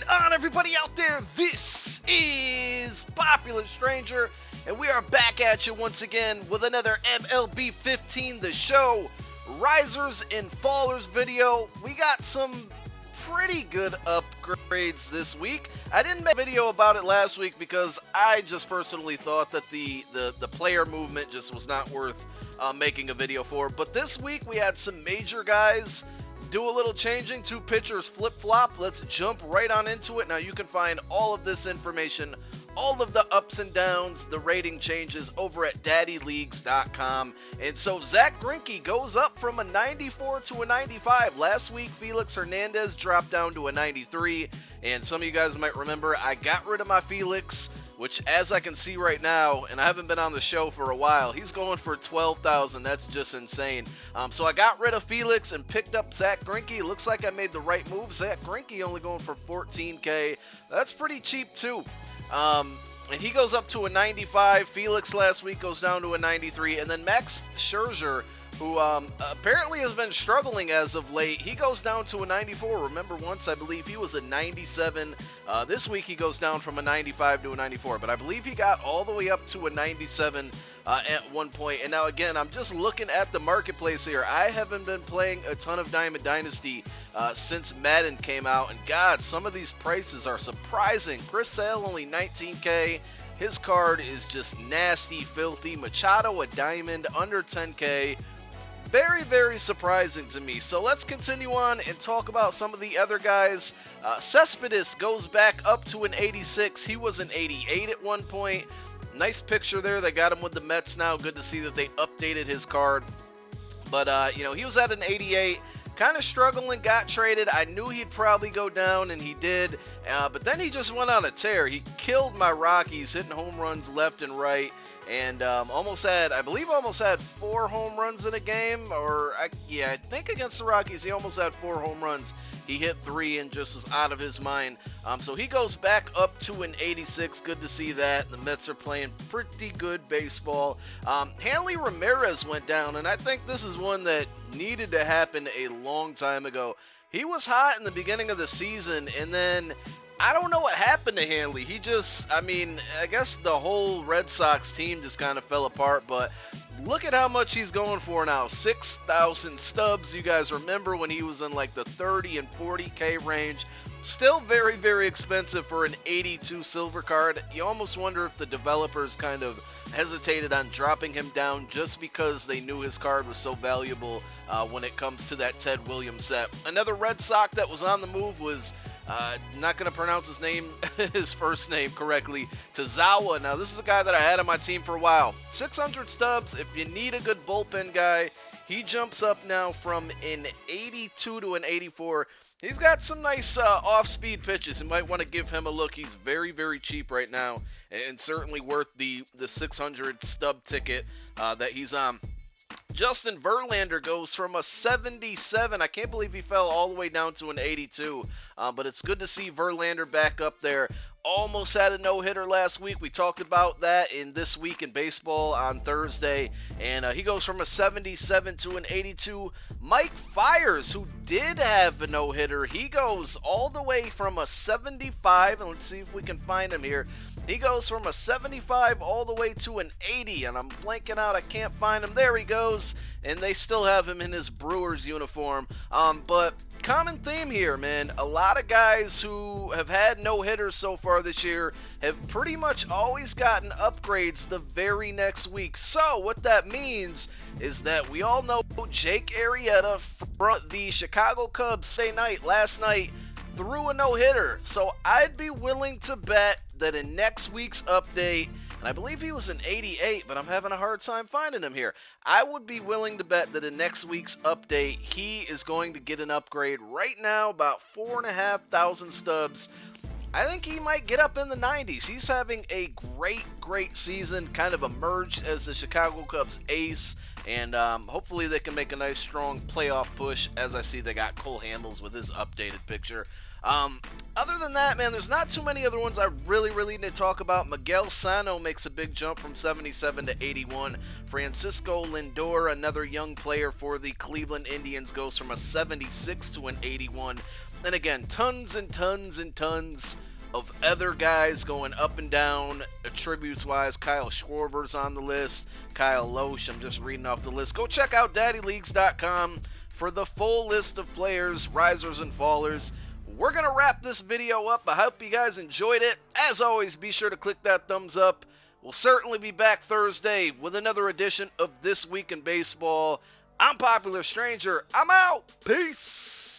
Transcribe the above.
going on, everybody out there? This is Popular Stranger, and we are back at you once again with another MLB 15 The Show Risers and Fallers video. We got some pretty good upgrades this week. I didn't make a video about it last week because I just personally thought that the player movement just was not worth making a video for. But this week we had some major guys do a little changing, 2 pitchers flip-flop. Let's jump right on into it. Now you can find all of this information, all of the ups and downs, the rating changes over at daddyleagues.com. And so Zack Greinke goes up from a 94 to a 95. Last week, Felix Hernandez dropped down to a 93. And some of you guys might remember, I got rid of my Felix, which as I can see right now, and I haven't been on the show for a while, he's going for 12,000. That's just insane. So I got rid of Felix and picked up Zack Greinke. Looks like I made the right move. Zack Greinke only going for 14K. That's pretty cheap too. And he goes up to a 95. Felix last week goes down to a 93. And then Max Scherzer, who apparently has been struggling as of late, he goes down to a 94. Remember once, I believe he was a 97. This week he goes down from a 95 to a 94. But I believe he got all the way up to a 97 at one point. And now again, I'm just looking at the marketplace here. I haven't been playing a ton of Diamond Dynasty since Madden came out. And God, some of these prices are surprising. Chris Sale only 19K. His card is just nasty, filthy. Machado a diamond under 10K. Very, very surprising to me. So let's continue on and talk about some of the other guys. Cespedes goes back up to an 86. He was an 88 at one point. Nice picture there. They got him with the Mets now. Good to see that they updated his card. But, you know, he was at an 88. Kind of struggling, got traded. I knew he'd probably go down, and he did. But then he just went on a tear. He killed my Rockies, hitting home runs left and right. And I believe almost had 4 home runs in a game. I think against the Rockies, he almost had 4 home runs. He hit 3 and just was out of his mind. So he goes back up to an 86. Good to see that. The Mets are playing pretty good baseball. Hanley Ramirez went down, and I think this is one that needed to happen a long time ago. He was hot in the beginning of the season, and then I don't know what happened to Hanley. I guess the whole Red Sox team just kind of fell apart, but look at how much he's going for now. 6,000 Stubs. You guys remember when he was in like the 30 and 40K range. Still very, very expensive for an 82 silver card. You almost wonder if the developers kind of hesitated on dropping him down just because they knew his card was so valuable when it comes to that Ted Williams set. Another Red Sox that was on the move was not going to pronounce his first name correctly, Tozawa. Now, this is a guy that I had on my team for a while. 600 Stubs. If you need a good bullpen guy, he jumps up now from an 82 to an 84. He's got some nice off-speed pitches. You might want to give him a look. He's very, very cheap right now and certainly worth the 600 stub ticket that he's on. Justin Verlander goes from a 77. I can't believe he fell all the way down to an 82. But it's good to see Verlander back up there. Almost had a no-hitter last week. We talked about that in This Week in Baseball on Thursday. And he goes from a 77 to an 82. Mike Fiers, who did have a no-hitter, he goes all the way from a 75. And let's see if we can find him here. He goes from a 75 all the way to an 80, and I'm blanking out. I can't find him. There he goes, and they still have him in his Brewers uniform. But common theme here, man. A lot of guys who have had no-hitters so far this year have pretty much always gotten upgrades the very next week. So what that means is that we all know Jake Arrieta from the Chicago Cubs last night threw a no-hitter. So I'd be willing to bet that in next week's update, and I believe he was an 88, but I'm having a hard time finding him here. I would be willing to bet that in next week's update, he is going to get an upgrade. Right now, about 4,500 Stubs. I think he might get up in the 90s. He's having a great, great season, kind of emerged as the Chicago Cubs ace, and hopefully they can make a nice, strong playoff push. As I see, they got Cole Hamels with his updated picture. Other than that, man, there's not too many other ones I really need to talk about. Miguel Sano makes a big jump from 77 to 81. Francisco Lindor, another young player for the Cleveland Indians, goes from a 76 to an 81. And again, tons and tons and tons of other guys going up and down attributes-wise. Kyle Schwarber's on the list. Kyle Loesch, I'm just reading off the list. Go check out daddyleagues.com for the full list of players, risers and fallers. We're going to wrap this video up. I hope you guys enjoyed it. As always, be sure to click that thumbs up. We'll certainly be back Thursday with another edition of This Week in Baseball. I'm Popular Stranger. I'm out. Peace.